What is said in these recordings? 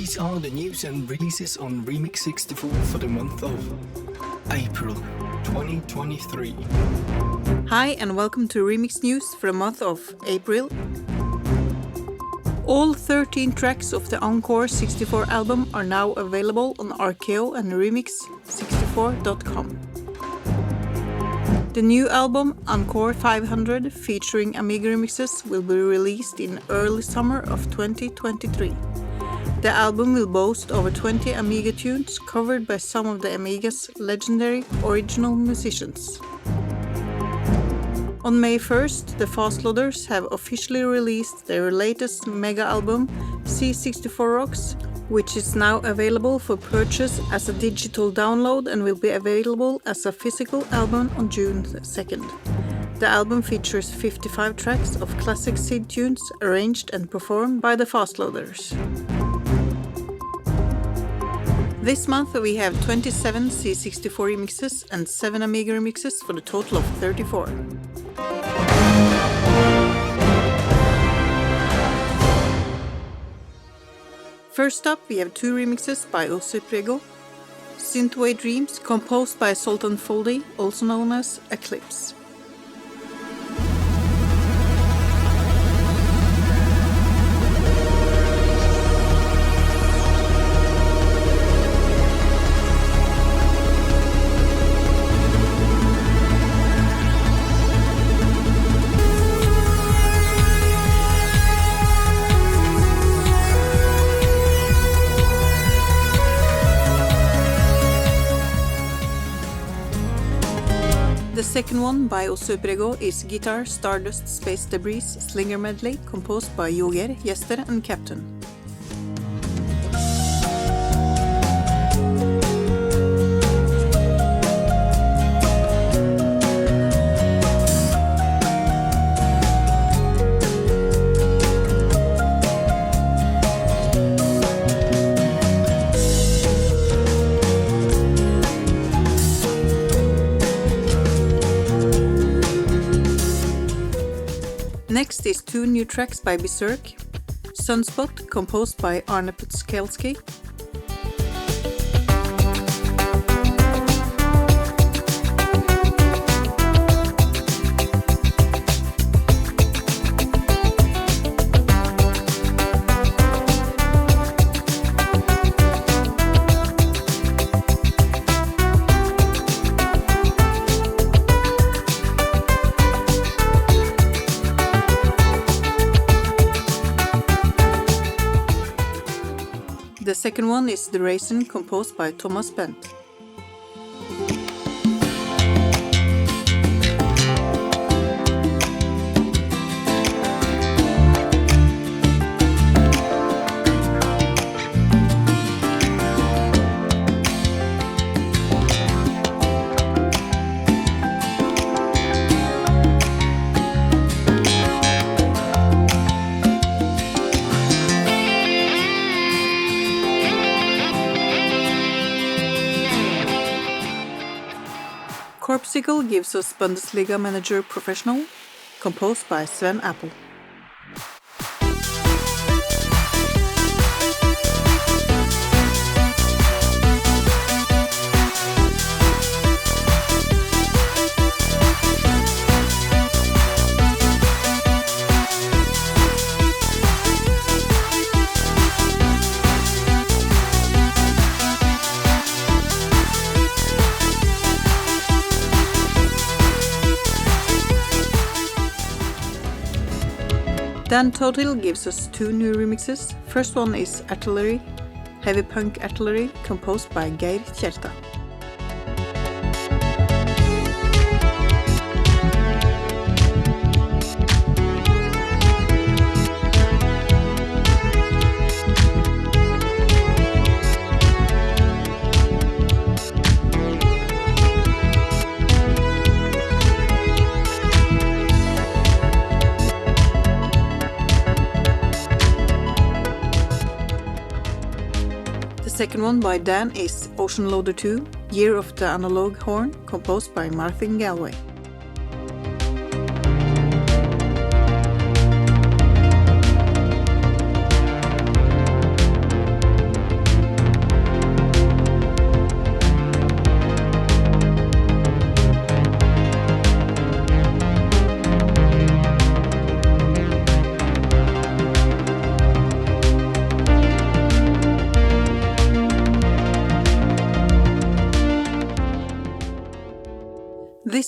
These are the news and releases on Remix 64 for the month of April 2023. Hi and welcome to Remix News for the month of April. All 13 tracks of the Encore 64 album are now available on RKO and Remix64.com. The new album, Encore 500, featuring Amiga remixes, will be released in early summer of 2023. The album will boast over 20 Amiga tunes covered by some of the Amiga's legendary original musicians. On May 1st, the Fastloaders have officially released their latest mega album, C64 Rocks, which is now available for purchase as a digital download and will be available as a physical album on June 2nd. The album features 55 tracks of classic SID tunes arranged and performed by the Fastloaders. This month we have 27 C64 remixes and 7 Amiga remixes for the total of 34. First up we have 2 remixes by Osuprego. Synthwave Dreams, composed by Sultan Foldy, also known as Eclipse. The second one by Osuprego is Guitar Stardust Space Debris Slinger Medley, composed by Joger, Jester and Captain. Next is 2 new tracks by Berserk. Sunspot, composed by Arne Putskelski. The second one is The Raisin, composed by Tomas Bent. Corpsicle gives us Bundesliga Manager Professional, composed by Sven Apple. Dan Total gives us 2 new remixes. First one is Artillery, Heavy Punk Artillery, composed by Geir Kjerta. The second one by Dan is Ocean Loader 2, Year of the Analog Horn, composed by Martin Galway.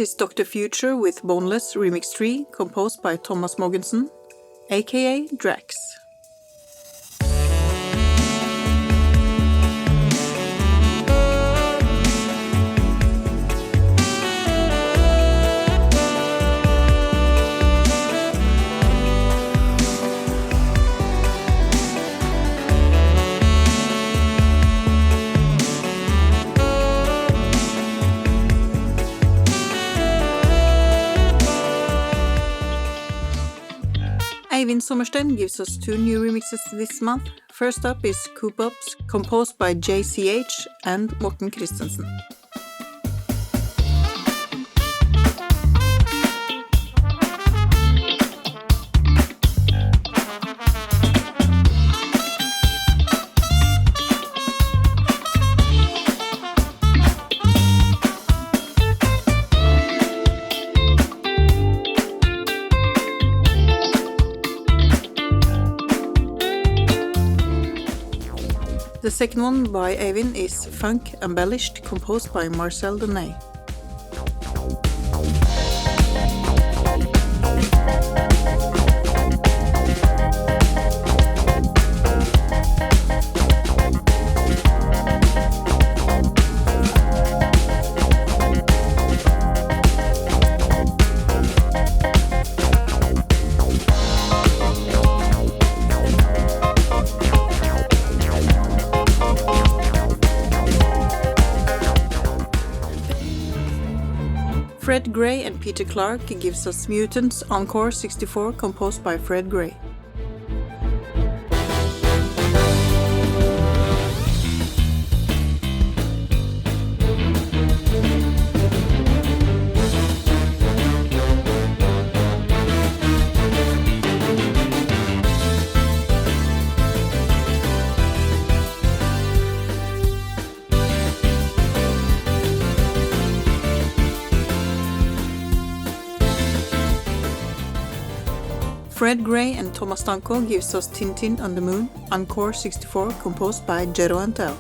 is Dr. Future with Boneless Remix 3, composed by Thomas Mogensen, aka Drax. Eivind Sommerstein gives us 2 new remixes this month. First up is Coop Ups, composed by JCH and Morten Christensen. The second one by Eivind is Funk Embellished, composed by Marcel Denay. Fred Gray and Peter Clarke gives us Mutants Encore 64, composed by Fred Gray. Fred Gray and Tomas Danko gives us Tintin on the Moon, Encore 64, composed by Jero Antel.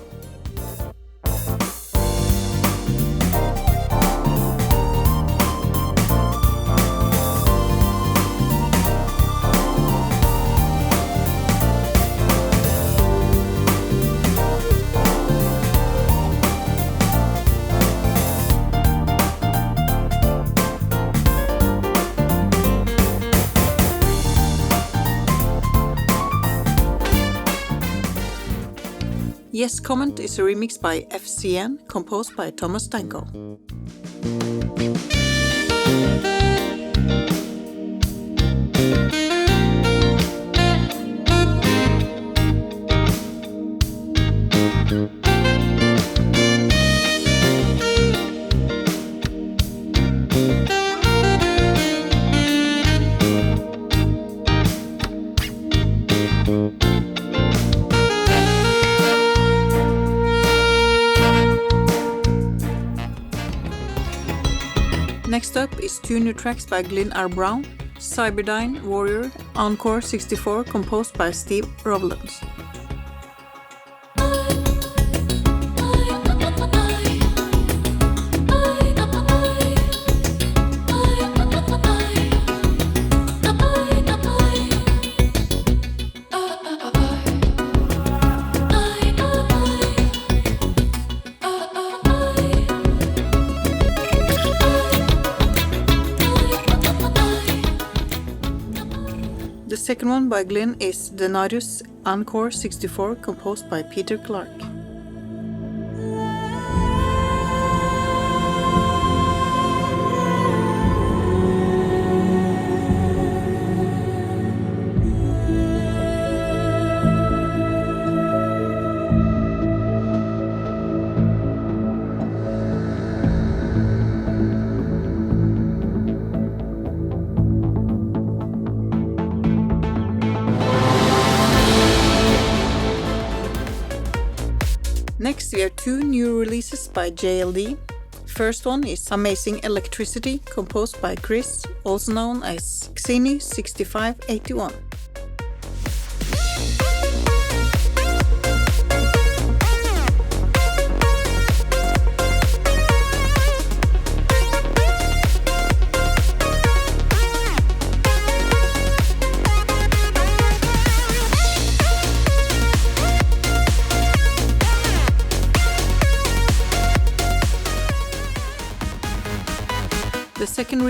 Yes Comment is a remix by FCN, composed by Thomas Danko. Next up is 2 new tracks by Glyn R. Brown, Cyberdyne Warrior, Encore 64, composed by Steve Rowlands. The second one by Glyn is Denarius Encore 64, composed by Peter Clarke. Next we have 2 new releases by JLD. First one is Amazing Electricity, composed by Chris, also known as Xeni6581.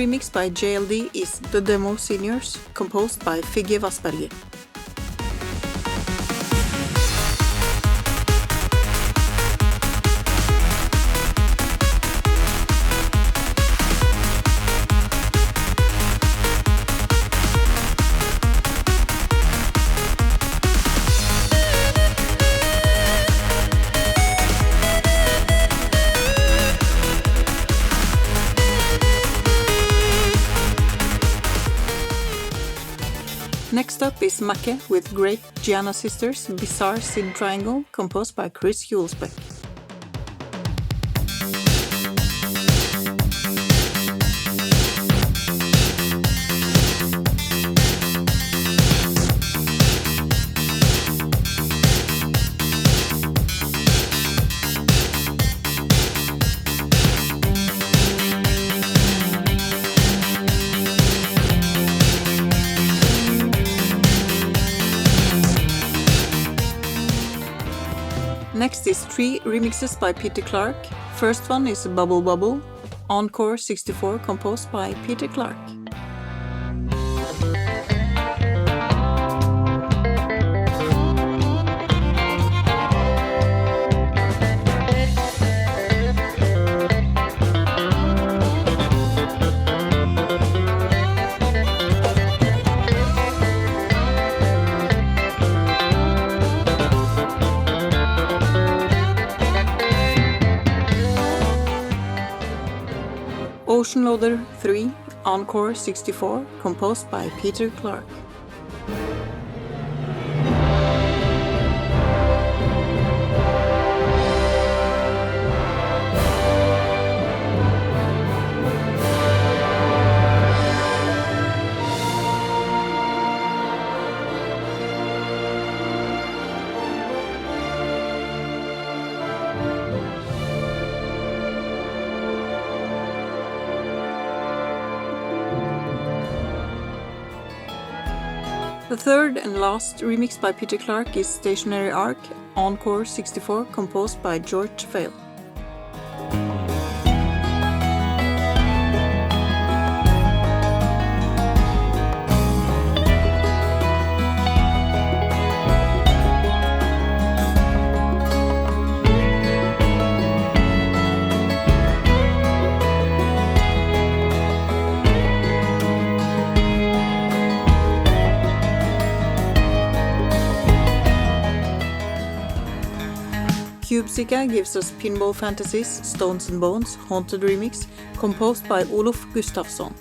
remix by JLD is The Demo Seniors, composed by Figge Vassberger. Next up is Make with Great Gianna Sisters Bizarre Sin Triangle, composed by Chris Hulsbeck. Next is 3 remixes by Peter Clarke. First one is Bubble Bubble, Encore 64, composed by Peter Clarke. Ocean Loader 3, Encore 64, composed by Peter Clarke. The third and last remix by Peter Clarke is Stationary Arc, Encore 64, composed by George Vale. Cubesica gives us Pinball Fantasies, Stones and Bones, Haunted Remix, composed by Olof Gustafsson.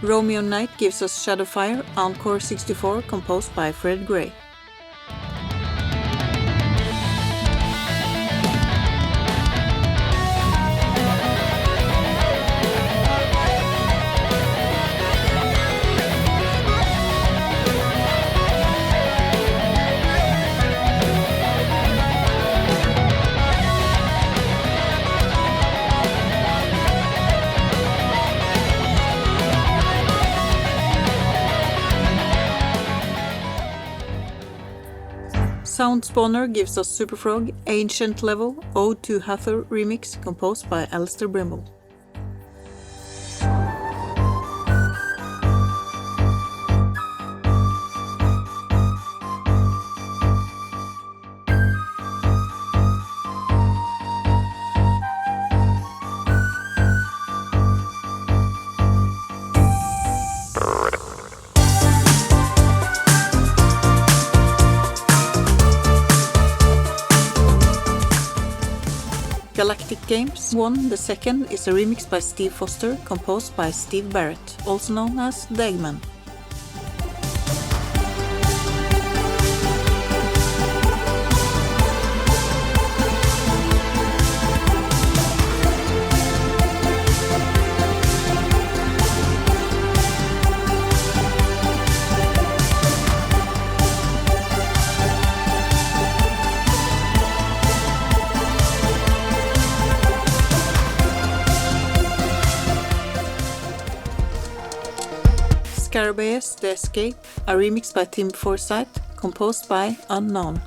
Romeo Night gives us Shadowfire, Encore 64, composed by Fred Gray. Soundspawner gives us Superfrog, Ancient Level, Ode to Hathor remix, composed by Alistair Brimble. Galactic Games 1, the second, is a remix by Steve Foster, composed by Steve Barrett, also known as the Eggman. Scarabaeus, The Escape, a remix by Tim Forsyth, composed by Unknown.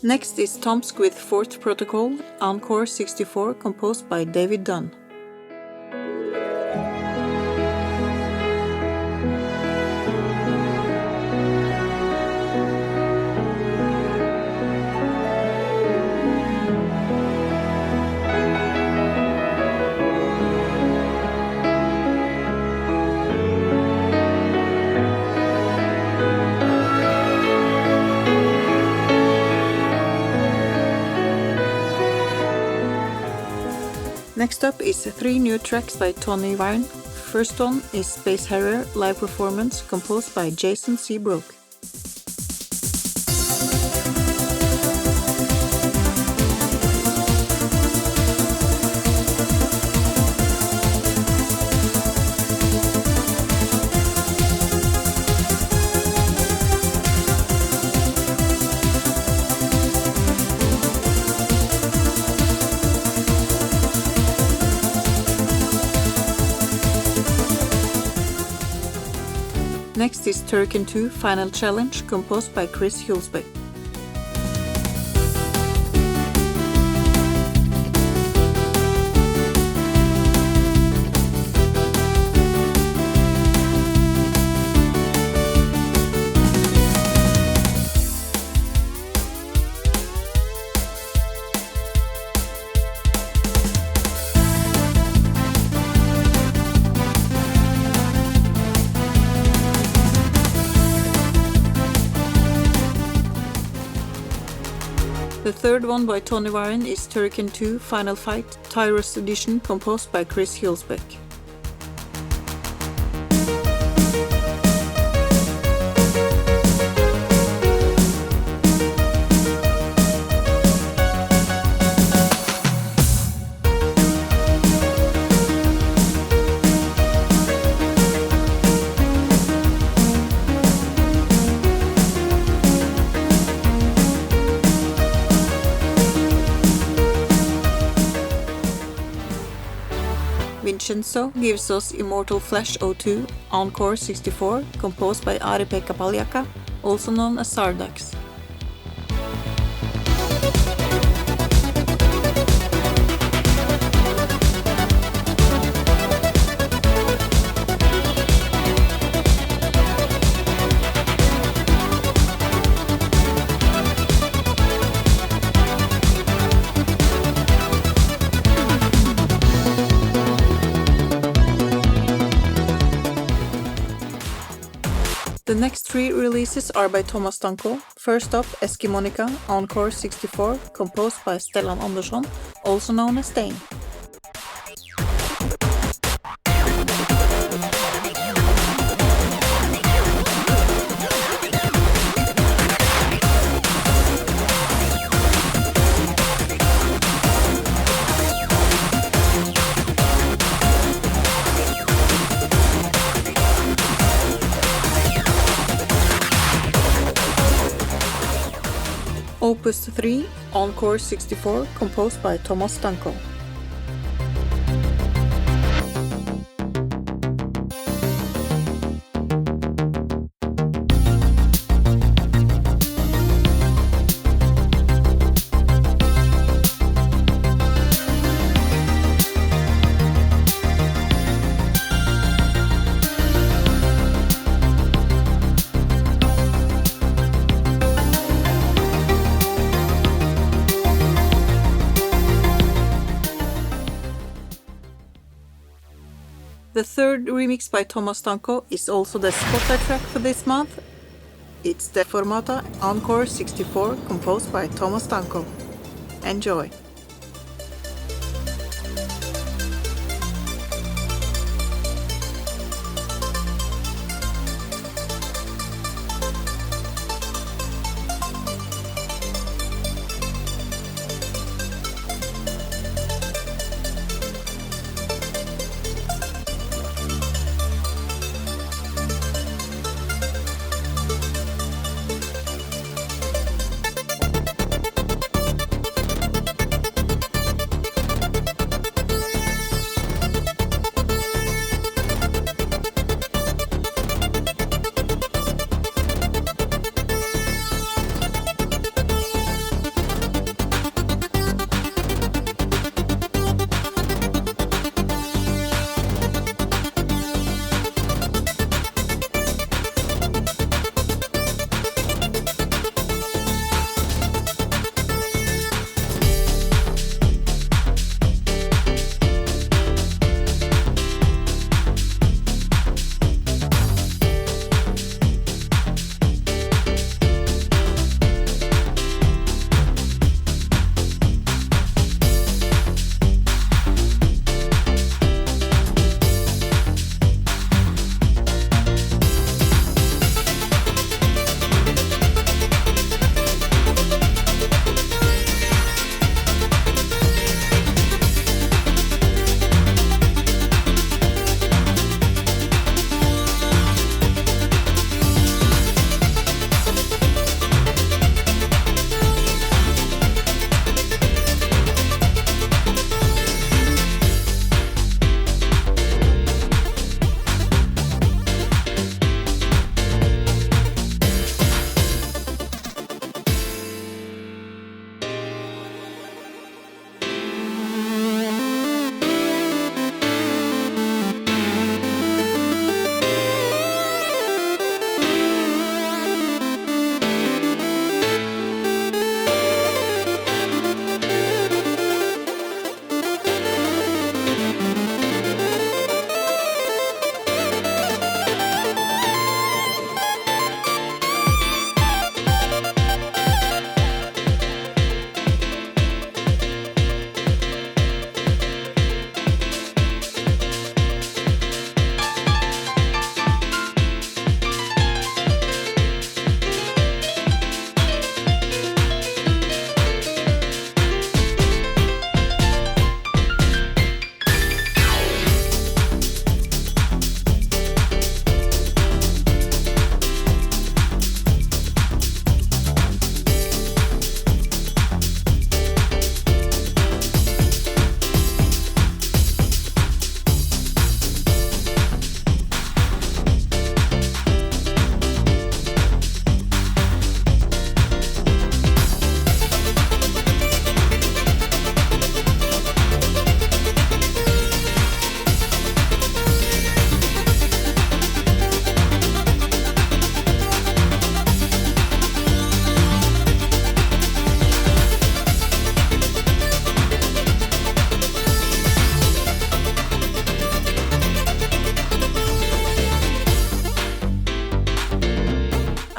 Next is Tomsk with Fourth Protocol, Encore 64, composed by David Dunn. Next up is 3 new tracks by Tony Wiren. First one is Space Harrier live performance composed by Jason Seabrook. Next is Turrican 2 Final Challenge, composed by Chris Hulsbeck. The third one by Tony Wiren is Turrican 2 Final Fight Tyros Edition, composed by Chris Hulsbeck. Vincenzo gives us Immortal Flesh 02 Encore 64, composed by Ari-Pekka Paljaka, also known as Sardax. The next 3 releases are by Tomas Danko. First up, Eskimonica Encore 64, composed by Stellan Andersson, also known as Dane. Opus 3 Encore 64, composed by Tomas Danko. The third remix by Tomas Danko is also the spotlight track for this month. It's the Formata Encore 64, composed by Tomas Danko. Enjoy!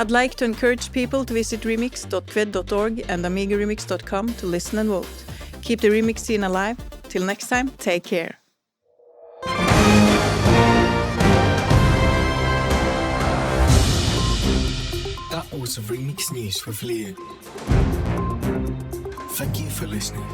I'd like to encourage people to visit remix.qued.org and amigaremix.com to listen and vote. Keep the remix scene alive. Till next time, take care. That was Remix News with Leo. Thank you for listening.